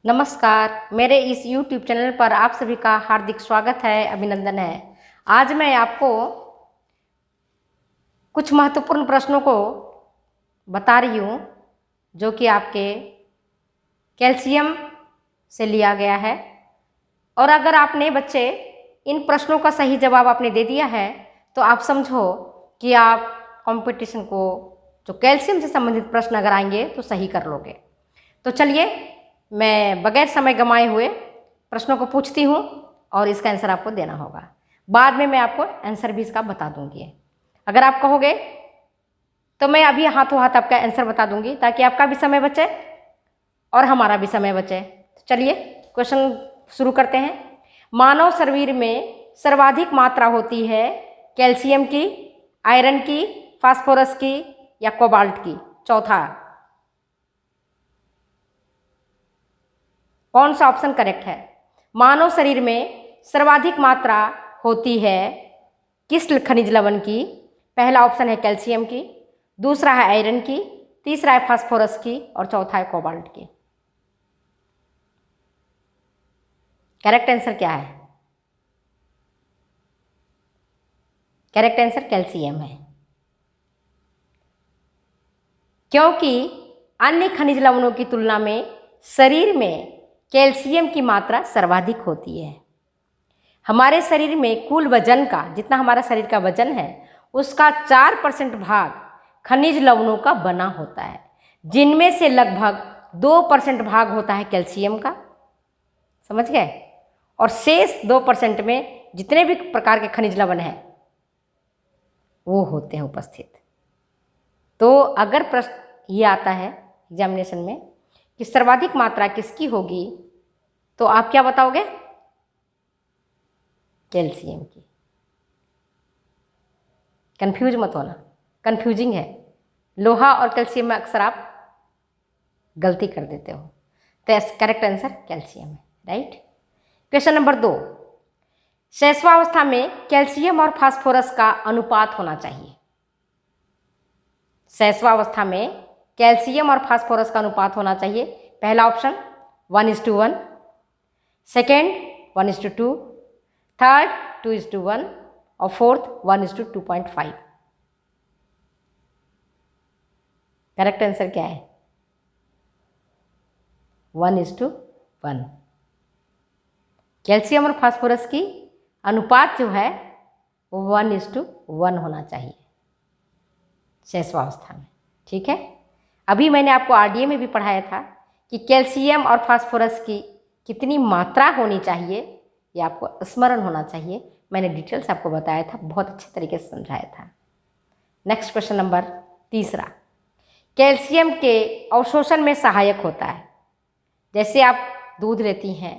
नमस्कार, मेरे इस YouTube चैनल पर आप सभी का हार्दिक स्वागत है, अभिनंदन है। आज मैं आपको कुछ महत्वपूर्ण प्रश्नों को बता रही हूँ जो कि आपके कैल्शियम से लिया गया है। और अगर आपने बच्चे इन प्रश्नों का सही जवाब आपने दे दिया है तो आप समझो कि आप कंपटीशन को जो कैल्शियम से संबंधित प्रश्न अगर आएंगे तो सही कर लोगे। तो चलिए, मैं बगैर समय गंवाए हुए प्रश्नों को पूछती हूँ और इसका आंसर आपको देना होगा। बाद में मैं आपको आंसर भी इसका बता दूंगी। अगर आप कहोगे तो मैं अभी हाथों हाथ आपका आंसर बता दूंगी ताकि आपका भी समय बचे और हमारा भी समय बचे। तो चलिए क्वेश्चन शुरू करते हैं। मानव शरीर में सर्वाधिक मात्रा होती है कैल्शियम की, आयरन की, फास्फोरस की या कोबाल्ट की? चौथा, कौन सा ऑप्शन करेक्ट है? मानव शरीर में सर्वाधिक मात्रा होती है किस खनिज लवण की? पहला ऑप्शन है कैल्शियम की, दूसरा है आयरन की, तीसरा है फास्फोरस की और चौथा है कोबाल्ट की। करेक्ट आंसर क्या है? करेक्ट आंसर कैल्शियम है, क्योंकि अन्य खनिज लवणों की तुलना में शरीर में कैल्शियम की मात्रा सर्वाधिक होती है। हमारे शरीर में कुल वजन का, जितना हमारा शरीर का वजन है उसका 4% भाग खनिज लवणों का बना होता है, जिनमें से लगभग 2% भाग होता है कैल्शियम का। समझ गए? और शेष 2% में जितने भी प्रकार के खनिज लवण हैं वो होते हैं उपस्थित। तो अगर प्रश्न ये आता है एग्जामिनेशन में कि सर्वाधिक मात्रा किसकी होगी तो आप क्या बताओगे? कैल्शियम की। कंफ्यूज मत होना, कंफ्यूजिंग है। लोहा और कैल्शियम में अक्सर आप गलती कर देते हो। तो करेक्ट आंसर कैल्शियम है, राइट। क्वेश्चन नंबर 2, शैशवावस्था में कैल्शियम और फास्फोरस का अनुपात होना चाहिए। शैशवावस्था में कैल्शियम और फास्फोरस का अनुपात होना चाहिए। पहला ऑप्शन 1:1, सेकेंड 1:2, थर्ड 2:1 और फोर्थ 1:2.5। करेक्ट आंसर क्या है? 1:1। कैल्शियम और फास्फोरस की अनुपात जो है वो 1:1 होना चाहिए शैशवावस्था में। ठीक है। अभी मैंने आपको आरडीए में भी पढ़ाया था कि कैल्शियम और फास्फोरस की कितनी मात्रा होनी चाहिए, ये आपको स्मरण होना चाहिए। मैंने डिटेल्स आपको बताया था, बहुत अच्छे तरीके से समझाया था। नेक्स्ट क्वेश्चन नंबर 3, कैल्शियम के अवशोषण में सहायक होता है। जैसे आप दूध लेती हैं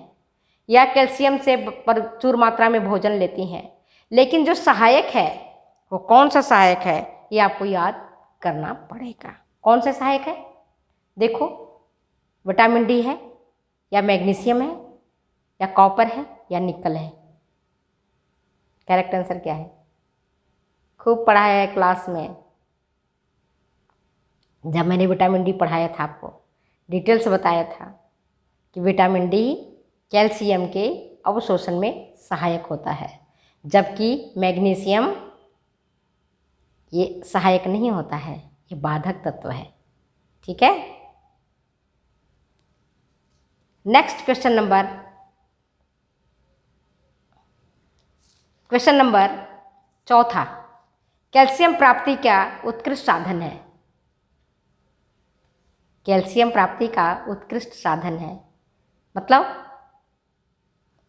या कैल्शियम से प्रचुर मात्रा में भोजन लेती हैं, लेकिन जो सहायक है वो कौन सा सहायक है ये आपको याद करना पड़ेगा। कौन सा सहायक है? देखो, विटामिन डी है या मैग्नीशियम है या कॉपर है या निकल है? करेक्ट आंसर क्या है? खूब पढ़ाया है क्लास में, जब मैंने विटामिन डी पढ़ाया था आपको डिटेल से बताया था कि विटामिन डी कैल्शियम के अवशोषण में सहायक होता है, जबकि मैग्नीशियम ये सहायक नहीं होता है, ये बाधक तत्व है। ठीक है। नेक्स्ट क्वेश्चन नंबर 4, कैल्शियम प्राप्ति का उत्कृष्ट साधन है। कैल्शियम प्राप्ति का उत्कृष्ट साधन है मतलब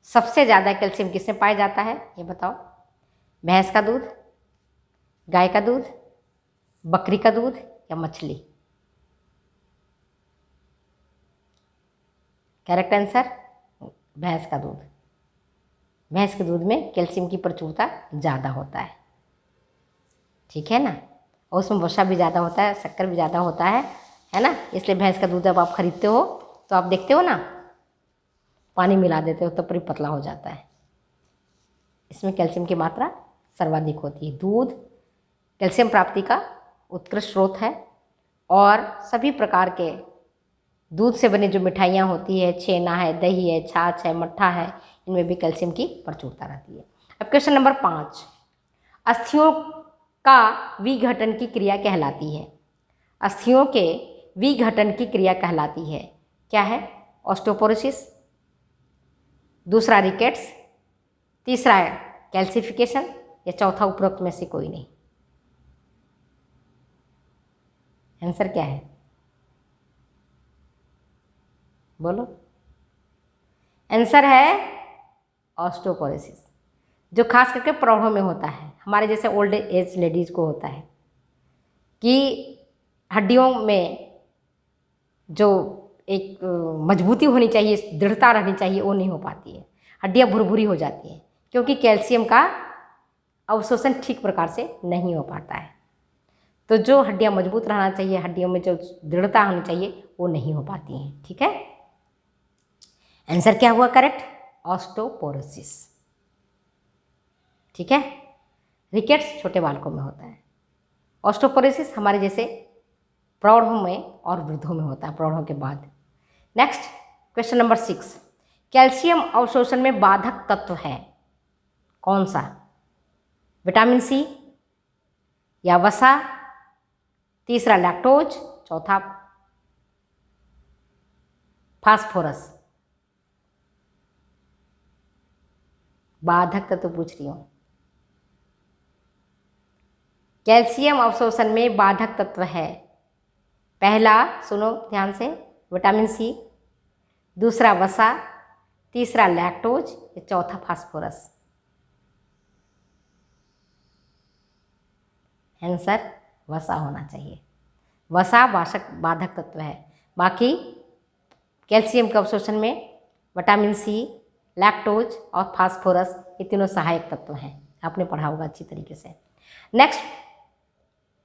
सबसे ज़्यादा कैल्शियम किसमें पाया जाता है ये बताओ? भैंस का दूध, गाय का दूध, बकरी का दूध या मछली? करेक्ट आंसर भैंस का दूध। भैंस के दूध में कैल्शियम की प्रचुरता ज़्यादा होता है। ठीक है ना। और उसमें वसा भी ज़्यादा होता है, शक्कर भी ज़्यादा होता है ना। इसलिए भैंस का दूध जब आप खरीदते हो तो आप देखते हो ना, पानी मिला देते हो तो पूरी पतला हो जाता है। इसमें कैल्शियम की मात्रा सर्वाधिक होती है। दूध कैल्शियम प्राप्ति का उत्कृष्ट स्रोत है और सभी प्रकार के दूध से बनी जो मिठाइयाँ होती है, छेना है, दही है, छाछ है, मट्ठा है, इनमें भी कैल्शियम की प्रचुरता रहती है। अब क्वेश्चन नंबर 5, अस्थियों का विघटन की क्रिया कहलाती है। अस्थियों के विघटन की क्रिया कहलाती है, क्या है? ऑस्टियोपोरोसिस, दूसरा रिकेट्स, तीसरा कैल्सिफिकेशन, या चौथा उपरोक्त में से कोई नहीं। आंसर क्या है? बोलो। आंसर है ऑस्टियोपोरोसिस, जो खास करके प्रौढ़ों में होता है। हमारे जैसे ओल्ड एज लेडीज़ को होता है कि हड्डियों में जो एक मजबूती होनी चाहिए, दृढ़ता रहनी चाहिए, वो नहीं हो पाती है। हड्डियाँ भुरभुरी हो जाती हैं क्योंकि कैल्शियम का अवशोषण ठीक प्रकार से नहीं हो पाता है। तो जो हड्डियाँ मजबूत रहना चाहिए, हड्डियों में जो दृढ़ता होनी चाहिए, वो नहीं हो पाती हैं। ठीक है, आंसर क्या हुआ करेक्ट? ऑस्टियोपोरोसिस। ठीक है, रिकेट्स छोटे बालकों में होता है, ऑस्टियोपोरोसिस हमारे जैसे प्रौढ़ों में और वृद्धों में होता है, प्रौढ़ों के बाद। नेक्स्ट क्वेश्चन नंबर 6, कैल्शियम अवशोषण में बाधक तत्व है कौन सा? विटामिन सी, या वसा, तीसरा लैक्टोज, चौथा फास्फोरस। बाधक तत्व पूछ रही हूँ। कैल्शियम अवशोषण में बाधक तत्व है, पहला सुनो ध्यान से, विटामिन सी, दूसरा वसा, तीसरा लैक्टोज, या चौथा फास्फोरस। आंसर वसा होना चाहिए। वसा बाधक तत्व है, बाकी कैल्शियम के अवशोषण में विटामिन सी, लैक्टोज और फास्फोरस, ये तीनों सहायक तत्व हैं। आपने पढ़ा होगा अच्छी तरीके से। नेक्स्ट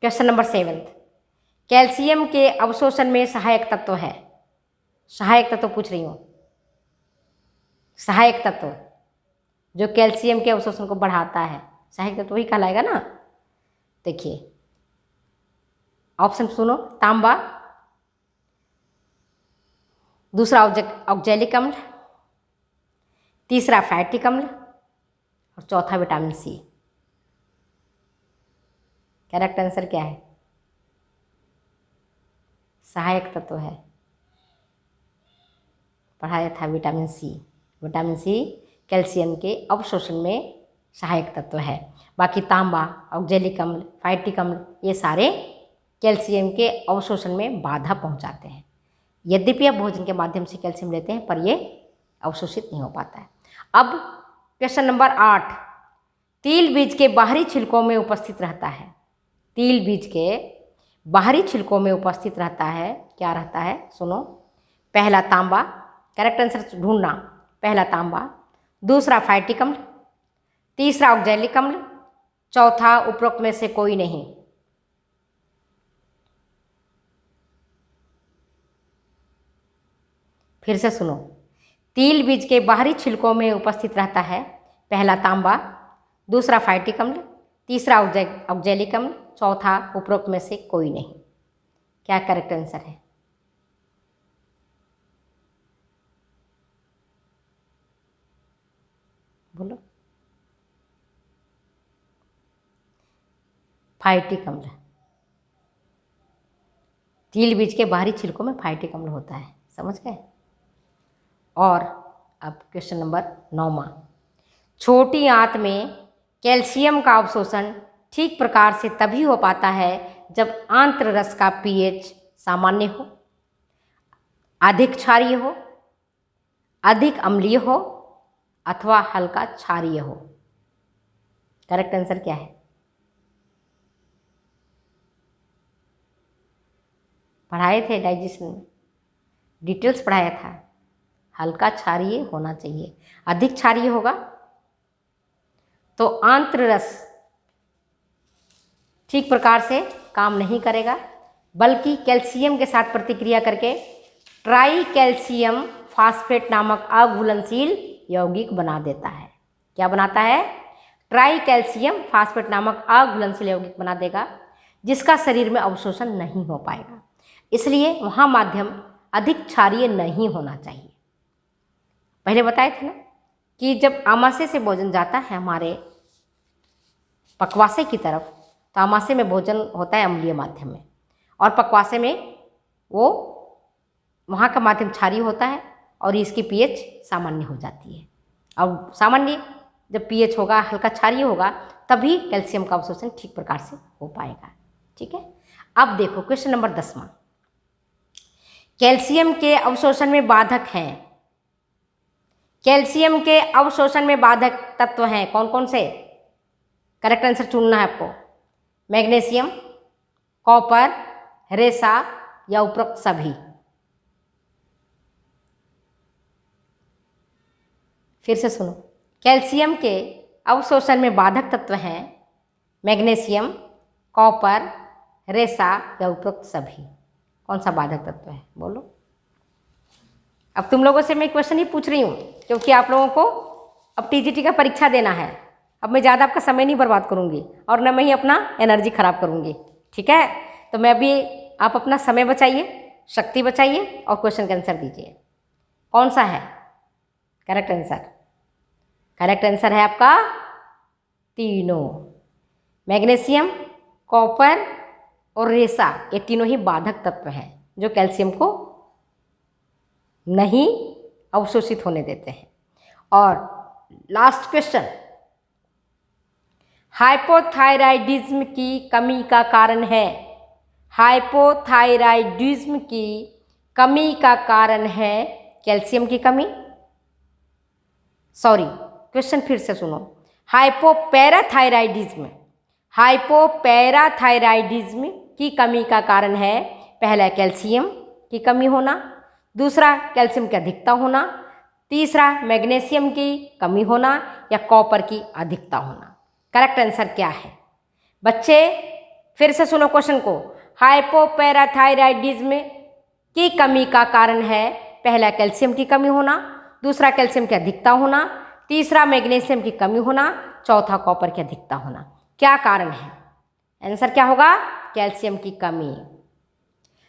क्वेश्चन नंबर 7, कैल्शियम के अवशोषण में सहायक तत्व है। सहायक तत्व पूछ रही हूँ, सहायक तत्व जो कैल्शियम के अवशोषण को बढ़ाता है, सहायक तत्व ही कहलाएगा ना। देखिए ऑप्शन सुनो, तांबा, दूसरा ऑक्जेलिक अम्ल, तीसरा फैटिक अम्ल, और चौथा विटामिन सी। करेक्ट आंसर क्या है? सहायक तत्व है, पढ़ाया था vitamin C. Vitamin C calcium के अवशोषण में सहायक तत्व है, बाकी तांबा, ऑक्जेलिक अम्ल, फैटिक अम्ल, ये सारे कैल्शियम के अवशोषण में बाधा पहुंचाते हैं। यद्यपि आप भोजन के माध्यम से कैल्शियम लेते हैं, पर ये अवशोषित नहीं हो पाता है। अब क्वेश्चन नंबर 8, तिल बीज के बाहरी छिलकों में उपस्थित रहता है। तिल बीज के बाहरी छिलकों में उपस्थित रहता है, क्या रहता है? सुनो, पहला तांबा, करेक्ट आंसर ढूंढना, पहला तांबा, दूसरा फैटिक अम्ल, तीसरा ऑक्जेलिक अम्ल, चौथा उपरोक्त में से कोई नहीं। फिर से सुनो, तिल बीज के बाहरी छिलकों में उपस्थित रहता है, पहला तांबा, दूसरा फैटिक अम्ल, तीसरा ऑक्जेलिक अम्ल, चौथा उपरोक्त में से कोई नहीं। क्या करेक्ट आंसर है? बोलो। फैटिक अम्ल, तिल बीज के बाहरी छिलकों में फैटिक अम्ल होता है, समझ गए? और अब क्वेश्चन नंबर 9, छोटी आंत में कैल्शियम का अवशोषण ठीक प्रकार से तभी हो पाता है जब आंत्र रस का पीएच सामान्य हो, अधिक क्षारीय हो, अधिक अम्लीय हो, अथवा हल्का क्षारीय हो। करेक्ट आंसर क्या है? पढ़ाए थे डाइजेशन में, डिटेल्स पढ़ाया था। हल्का क्षारीय होना चाहिए, अधिक क्षारीय होगा तो आंत्र रस ठीक प्रकार से काम नहीं करेगा, बल्कि कैल्शियम के साथ प्रतिक्रिया करके ट्राई कैल्शियम फास्फेट नामक अघुलनशील यौगिक बना देता है। क्या बनाता है? ट्राई कैल्शियम फास्फेट नामक अघुलनशील यौगिक बना देगा, जिसका शरीर में अवशोषण नहीं हो पाएगा। इसलिए वहाँ माध्यम अधिक क्षारीय नहीं होना चाहिए। पहले बताए थे ना कि जब आमाशय से भोजन जाता है हमारे पक्वाशय की तरफ, तो आमाशय में भोजन होता है अम्लीय माध्यम में, और पक्वाशय में वो वहाँ का माध्यम क्षारीय होता है और इसकी पीएच सामान्य हो जाती है। अब सामान्य जब पीएच होगा, हल्का क्षारीय होगा, तभी कैल्शियम का अवशोषण ठीक प्रकार से हो पाएगा। ठीक है, अब देखो क्वेश्चन नंबर 10वां, कैल्शियम के अवशोषण में बाधक हैं। कैल्शियम के अवशोषण में बाधक तत्व हैं कौन कौन से? करेक्ट आंसर चुनना है आपको। मैग्नीशियम, कॉपर, रेसा या उपरोक्त सभी। फिर से सुनो, कैल्शियम के अवशोषण में बाधक तत्व हैं मैग्नीशियम, कॉपर, रेसा या उपरोक्त सभी। कौन सा बाधक तत्व है बोलो? अब तुम लोगों से मैं क्वेश्चन ही पूछ रही हूँ क्योंकि आप लोगों को अब टीजीटी का परीक्षा देना है। अब मैं ज़्यादा आपका समय नहीं बर्बाद करूँगी और न मैं ही अपना एनर्जी खराब करूँगी। ठीक है, तो मैं अभी, आप अपना समय बचाइए, शक्ति बचाइए और क्वेश्चन का आंसर दीजिए। कौन सा है करेक्ट आंसर? करेक्ट आंसर है आपका तीनों, मैग्नीशियम, कॉपर और रेसा। ये तीनों ही बाधक तत्व हैं जो कैल्शियम को नहीं अवशोषित होने देते हैं। और लास्ट क्वेश्चन, हाइपोथायराइडिज्म की कमी का कारण है। हाइपोथायराइडिज्म की कमी का कारण है कैल्शियम की कमी। सॉरी, क्वेश्चन फिर से सुनो। हाइपोपैराथायराइडिज्म, हाइपोपैराथायराइडिज्म की कमी का कारण है पहला कैल्शियम की कमी होना, दूसरा कैल्शियम की अधिकता होना, तीसरा मैग्नीशियम की कमी होना या कॉपर की अधिकता होना। करेक्ट आंसर क्या है बच्चे? फिर से सुनो क्वेश्चन को। हाइपोपैराथायराइडिज्म की कमी का कारण है पहला कैल्शियम की कमी होना, दूसरा कैल्शियम की अधिकता होना, तीसरा मैग्नीशियम की कमी होना, चौथा कॉपर की अधिकता होना। क्या कारण है? आंसर क्या होगा? कैल्शियम की कमी।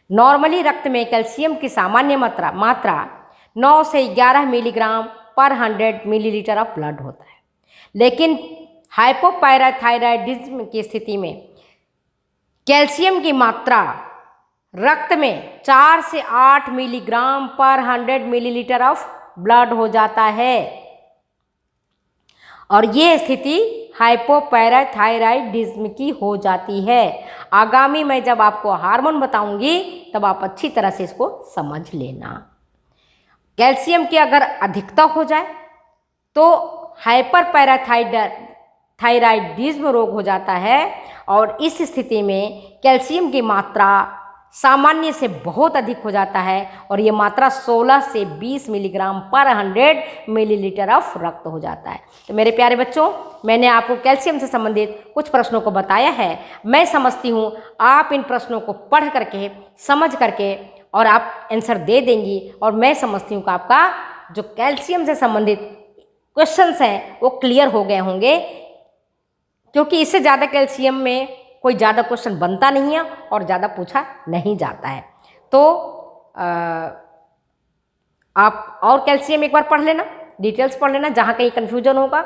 नॉर्मली रक्त में कैल्शियम की सामान्य मात्रा 9 से 11 मिलीग्राम पर 100 मिलीलीटर ऑफ ब्लड होता है, लेकिन हाइपोपैराथायराइडिज्म की स्थिति में कैल्शियम की मात्रा रक्त में 4 से 8 मिलीग्राम पर 100 मिलीलीटर ऑफ ब्लड हो जाता है, और ये स्थिति हाइपोपैराथायराइडिज्म की हो जाती है। आगामी मैं जब आपको हार्मोन बताऊंगी तब आप अच्छी तरह से इसको समझ लेना। कैल्शियम की अगर अधिकता हो जाए तो हाइपरपैराथायराइडिज्म रोग हो जाता है, और इस स्थिति में कैल्शियम की मात्रा सामान्य से बहुत अधिक हो जाता है, और ये मात्रा 16 से 20 मिलीग्राम पर 100 मिलीलीटर ऑफ रक्त हो जाता है। तो मेरे प्यारे बच्चों, मैंने आपको कैल्शियम से संबंधित कुछ प्रश्नों को बताया है। मैं समझती हूँ आप इन प्रश्नों को पढ़ करके, समझ करके और आप आंसर दे देंगी, और मैं समझती हूँ कि आपका जो कैल्शियम से संबंधित क्वेश्चंस हैं वो क्लियर हो गए होंगे, क्योंकि इससे ज़्यादा कैल्शियम में कोई ज़्यादा क्वेश्चन बनता नहीं है और ज़्यादा पूछा नहीं जाता है। तो आप और कैल्शियम एक बार पढ़ लेना, डिटेल्स पढ़ लेना। जहाँ कहीं कन्फ्यूजन होगा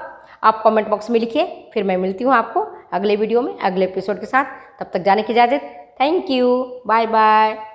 आप कमेंट बॉक्स में लिखिए। फिर मैं मिलती हूँ आपको अगले वीडियो में, अगले एपिसोड के साथ। तब तक जाने की इजाज़त। Thank you, bye bye.